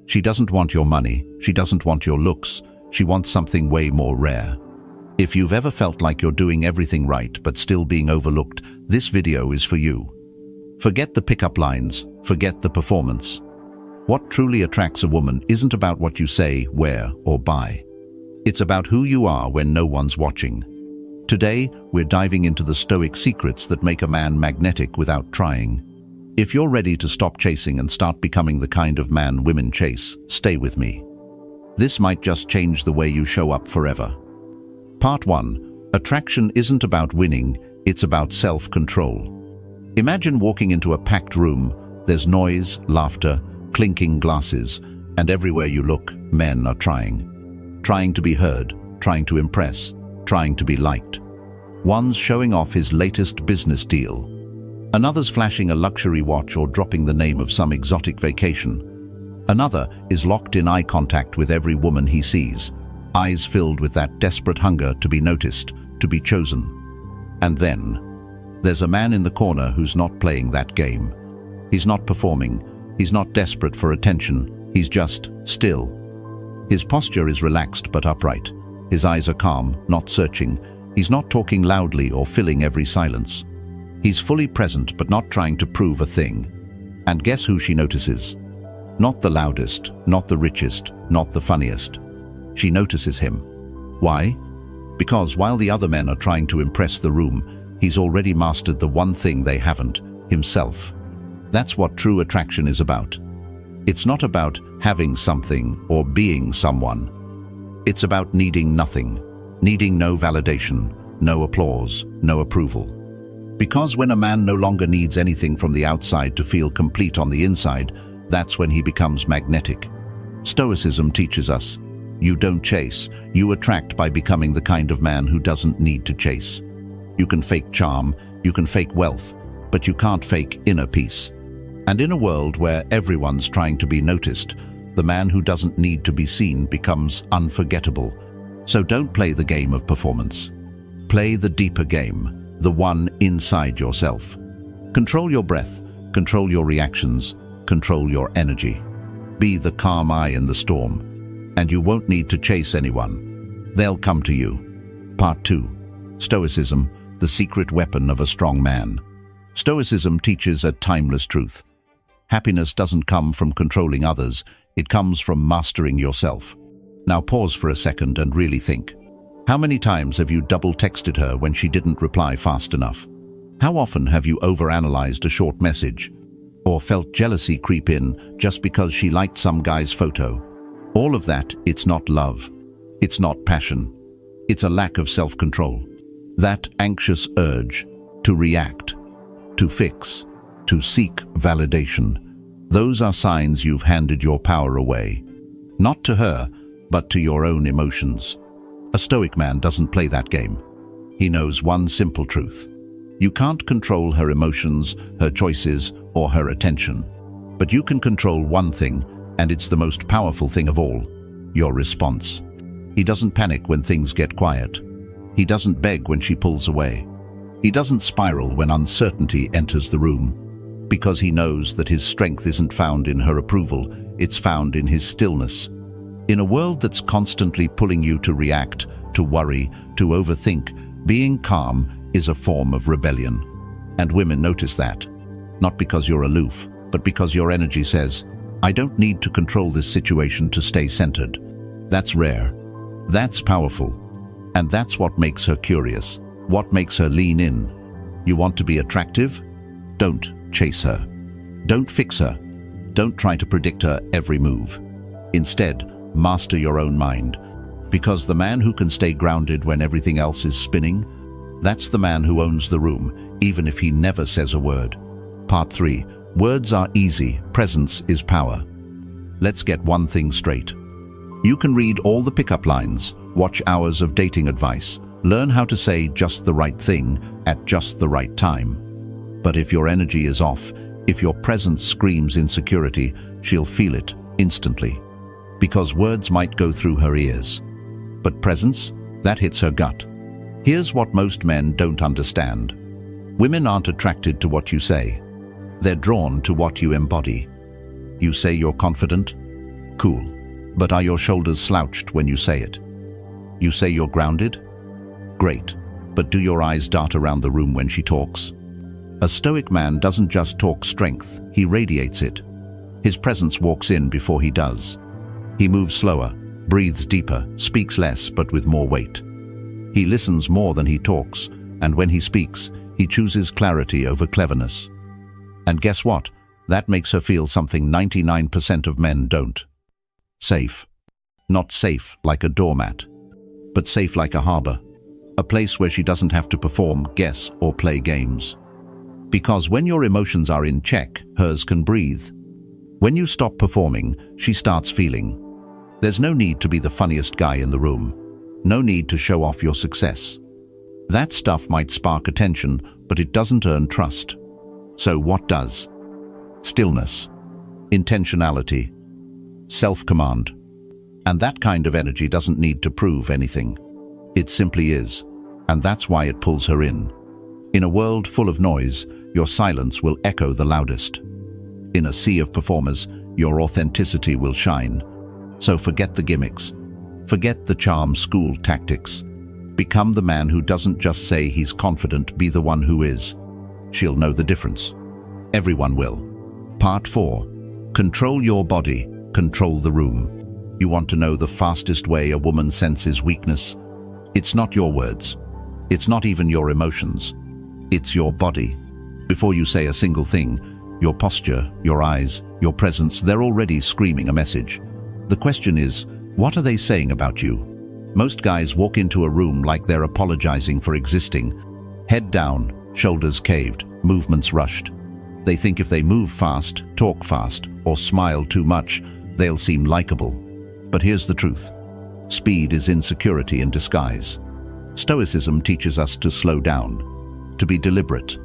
She doesn't want your money, she doesn't want your looks, she wants something way more rare. If you've ever felt like you're doing everything right but still being overlooked, this video is for you. Forget the pickup lines, forget the performance. What truly attracts a woman isn't about what you say, wear, or buy. It's about who you are when no one's watching. Today, we're diving into the Stoic secrets that make a man magnetic without trying. If you're ready to stop chasing and start becoming the kind of man women chase, stay with me. This might just change the way you show up forever. Part 1. Attraction isn't about winning, it's about self-control. Imagine walking into a packed room. There's noise, laughter, clinking glasses, and everywhere you look, men are trying. Trying to be heard, trying to impress, trying to be liked. One's showing off his latest business deal. Another's flashing a luxury watch or dropping the name of some exotic vacation. Another is locked in eye contact with every woman he sees, eyes filled with that desperate hunger to be noticed, to be chosen. And then, there's a man in the corner who's not playing that game. He's not performing, he's not desperate for attention, he's just still. His posture is relaxed but upright. His eyes are calm, not searching. He's not talking loudly or filling every silence. He's fully present but not trying to prove a thing. And guess who she notices? Not the loudest, not the richest, not the funniest. She notices him. Why? Because while the other men are trying to impress the room, he's already mastered the one thing they haven't, himself. That's what true attraction is about. It's not about having something or being someone. It's about needing nothing, needing no validation, no applause, no approval. Because when a man no longer needs anything from the outside to feel complete on the inside, that's when he becomes magnetic. Stoicism teaches us, you don't chase, you attract by becoming the kind of man who doesn't need to chase. You can fake charm, you can fake wealth, but you can't fake inner peace. And in a world where everyone's trying to be noticed, the man who doesn't need to be seen becomes unforgettable. So don't play the game of performance. Play the deeper game, the one inside yourself. Control your breath, control your reactions, control your energy. Be the calm eye in the storm, and you won't need to chase anyone. They'll come to you. Part 2. Stoicism, the secret weapon of a strong man. Stoicism teaches a timeless truth. Happiness doesn't come from controlling others, it comes from mastering yourself. Now pause for a second and really think. How many times have you double-texted her when she didn't reply fast enough? How often have you overanalyzed a short message? Or felt jealousy creep in just because she liked some guy's photo? All of that, it's not love. It's not passion. It's a lack of self-control. That anxious urge to react, to fix, to seek validation. Those are signs you've handed your power away. Not to her, but to your own emotions. A Stoic man doesn't play that game. He knows one simple truth. You can't control her emotions, her choices, or her attention. But you can control one thing, and it's the most powerful thing of all, your response. He doesn't panic when things get quiet. He doesn't beg when she pulls away. He doesn't spiral when uncertainty enters the room. Because he knows that his strength isn't found in her approval, it's found in his stillness. In a world that's constantly pulling you to react, to worry, to overthink, being calm is a form of rebellion. And women notice that. Not because you're aloof, but because your energy says, I don't need to control this situation to stay centered. That's rare. That's powerful. And that's what makes her curious. What makes her lean in. You want to be attractive? Don't chase her. Don't fix her. Don't try to predict her every move. Instead, master your own mind. Because the man who can stay grounded when everything else is spinning, that's the man who owns the room, even if he never says a word. Part 3. Words are easy, presence is power. Let's get one thing straight. You can read all the pickup lines, watch hours of dating advice, learn how to say just the right thing at just the right time. But if your energy is off, if your presence screams insecurity, she'll feel it instantly. Because words might go through her ears. But presence, that hits her gut. Here's what most men don't understand. Women aren't attracted to what you say. They're drawn to what you embody. You say you're confident? Cool. But are your shoulders slouched when you say it? You say you're grounded? Great. But do your eyes dart around the room when she talks? A Stoic man doesn't just talk strength, he radiates it. His presence walks in before he does. He moves slower, breathes deeper, speaks less but with more weight. He listens more than he talks, and when he speaks, he chooses clarity over cleverness. And guess what? That makes her feel something 99% of men don't. Safe. Not safe like a doormat, but safe like a harbor. A place where she doesn't have to perform, guess, or play games. Because when your emotions are in check, hers can breathe. When you stop performing, she starts feeling. There's no need to be the funniest guy in the room. No need to show off your success. That stuff might spark attention, but it doesn't earn trust. So what does? Stillness, intentionality, self-command. And that kind of energy doesn't need to prove anything. It simply is, and that's why it pulls her in. In a world full of noise, your silence will echo the loudest. In a sea of performers, your authenticity will shine. So forget the gimmicks. Forget the charm school tactics. Become the man who doesn't just say he's confident, be the one who is. She'll know the difference. Everyone will. Part 4. Control your body, control the room. You want to know the fastest way a woman senses weakness? It's not your words. It's not even your emotions. It's your body. Before you say a single thing, your posture, your eyes, your presence, they're already screaming a message. The question is, what are they saying about you? Most guys walk into a room like they're apologizing for existing. Head down, shoulders caved, movements rushed. They think if they move fast, talk fast, or smile too much, they'll seem likable. But here's the truth. Speed is insecurity in disguise. Stoicism teaches us to slow down, to be deliberate,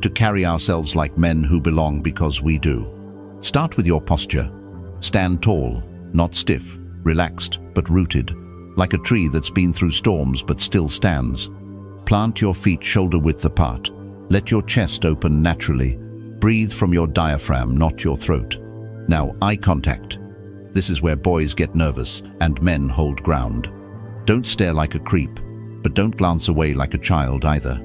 to carry ourselves like men who belong because we do. Start with your posture. Stand tall, not stiff, relaxed but rooted, like a tree that's been through storms but still stands. Plant your feet shoulder-width apart. Let your chest open naturally. Breathe from your diaphragm, not your throat. Now, eye contact. This is where boys get nervous and men hold ground. Don't stare like a creep, but don't glance away like a child either.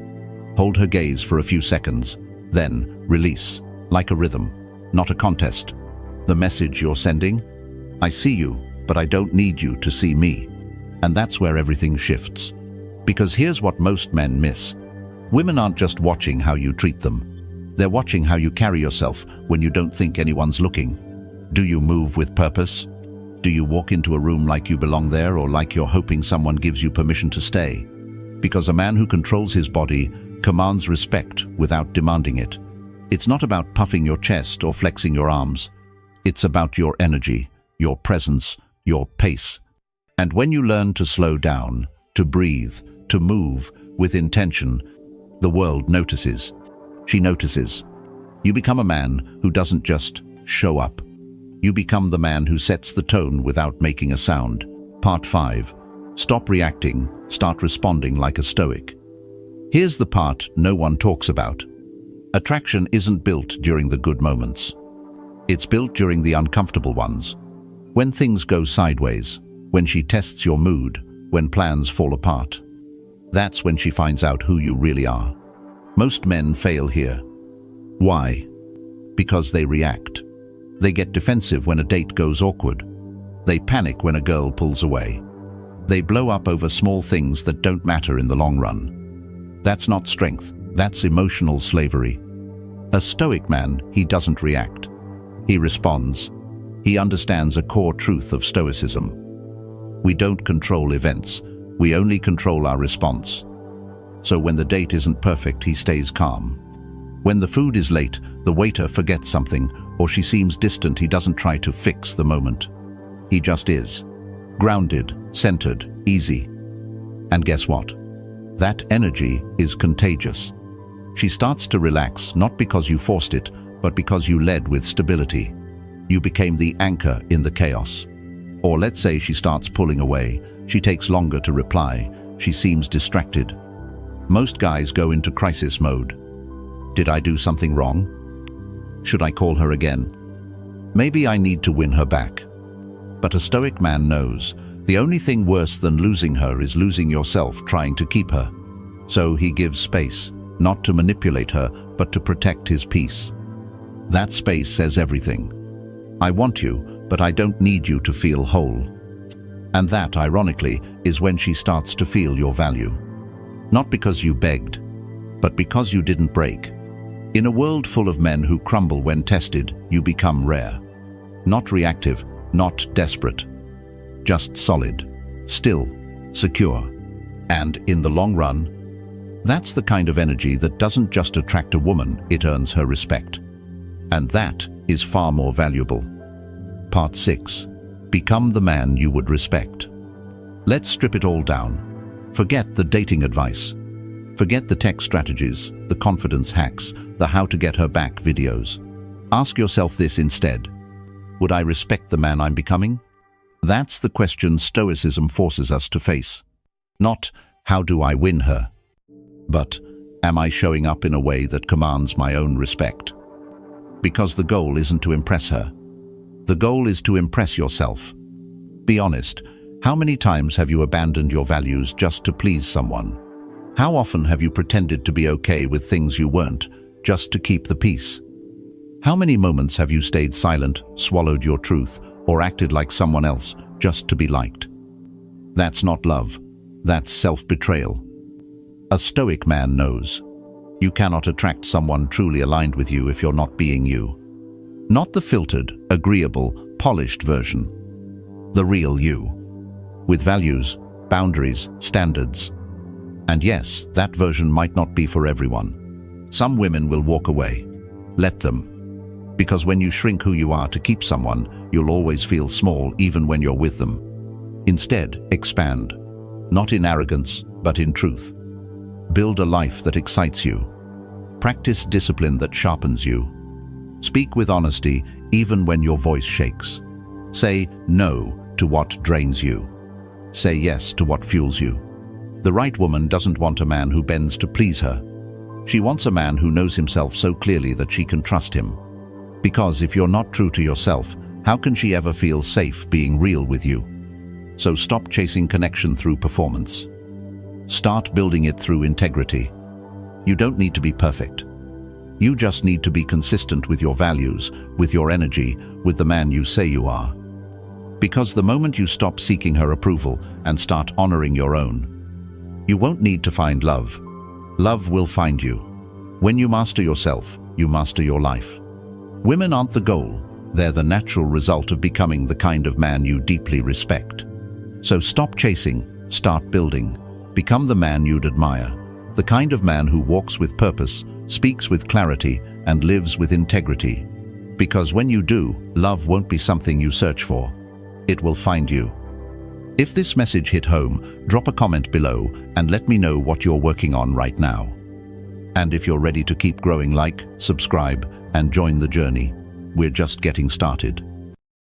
Hold her gaze for a few seconds, then release, like a rhythm, not a contest. The message you're sending? I see you, but I don't need you to see me. And that's where everything shifts. Because here's what most men miss. Women aren't just watching how you treat them. They're watching how you carry yourself when you don't think anyone's looking. Do you move with purpose? Do you walk into a room like you belong there or like you're hoping someone gives you permission to stay? Because a man who controls his body commands respect without demanding it. It's not about puffing your chest or flexing your arms. It's about your energy, your presence, your pace. And when you learn to slow down, to breathe, to move with intention, the world notices. She notices. You become a man who doesn't just show up. You become the man who sets the tone without making a sound. Part 5. Stop reacting, start responding like a Stoic. Here's the part no one talks about. Attraction isn't built during the good moments. It's built during the uncomfortable ones. When things go sideways, when she tests your mood, when plans fall apart. That's when she finds out who you really are. Most men fail here. Why? Because they react. They get defensive when a date goes awkward. They panic when a girl pulls away. They blow up over small things that don't matter in the long run. That's not strength, that's emotional slavery. A Stoic man, he doesn't react. He responds. He understands a core truth of Stoicism. We don't control events, we only control our response. So when the date isn't perfect, he stays calm. When the food is late, the waiter forgets something, or she seems distant, he doesn't try to fix the moment. He just is. Grounded, centered, easy. And guess what? That energy is contagious. She starts to relax, not because you forced it, but because you led with stability. You became the anchor in the chaos. Or let's say she starts pulling away. She takes longer to reply. She seems distracted. Most guys go into crisis mode. Did I do something wrong? Should I call her again? Maybe I need to win her back. But a Stoic man knows the only thing worse than losing her is losing yourself trying to keep her. So he gives space, not to manipulate her, but to protect his peace. That space says everything. I want you, but I don't need you to feel whole. And that, ironically, is when she starts to feel your value. Not because you begged, but because you didn't break. In a world full of men who crumble when tested, you become rare. Not reactive, not desperate. Just solid, still, secure. And in the long run, that's the kind of energy that doesn't just attract a woman, it earns her respect. And that is far more valuable. Part 6. Become the man you would respect. Let's strip it all down. Forget the dating advice. Forget the tech strategies, the confidence hacks, the how to get her back videos. Ask yourself this instead. Would I respect the man I'm becoming? That's the question Stoicism forces us to face. Not, how do I win her? But, am I showing up in a way that commands my own respect? Because the goal isn't to impress her. The goal is to impress yourself. Be honest, how many times have you abandoned your values just to please someone? How often have you pretended to be okay with things you weren't, just to keep the peace? How many moments have you stayed silent, swallowed your truth, or acted like someone else just to be liked? That's not love. That's self-betrayal. A Stoic man knows. You cannot attract someone truly aligned with you if you're not being you. Not the filtered, agreeable, polished version. The real you. With values, boundaries, standards. And yes, that version might not be for everyone. Some women will walk away. Let them. Because when you shrink who you are to keep someone, you'll always feel small even when you're with them. Instead, expand. Not in arrogance, but in truth. Build a life that excites you. Practice discipline that sharpens you. Speak with honesty even when your voice shakes. Say no to what drains you. Say yes to what fuels you. The right woman doesn't want a man who bends to please her. She wants a man who knows himself so clearly that she can trust him. Because if you're not true to yourself, how can she ever feel safe being real with you? So stop chasing connection through performance. Start building it through integrity. You don't need to be perfect. You just need to be consistent with your values, with your energy, with the man you say you are. Because the moment you stop seeking her approval and start honoring your own, you won't need to find love. Love will find you. When you master yourself, you master your life. Women aren't the goal. They're the natural result of becoming the kind of man you deeply respect. So stop chasing, start building. Become the man you'd admire. The kind of man who walks with purpose, speaks with clarity, and lives with integrity. Because when you do, love won't be something you search for. It will find you. If this message hit home, drop a comment below and let me know what you're working on right now. And if you're ready to keep growing, like, subscribe, and join the journey. We're just getting started.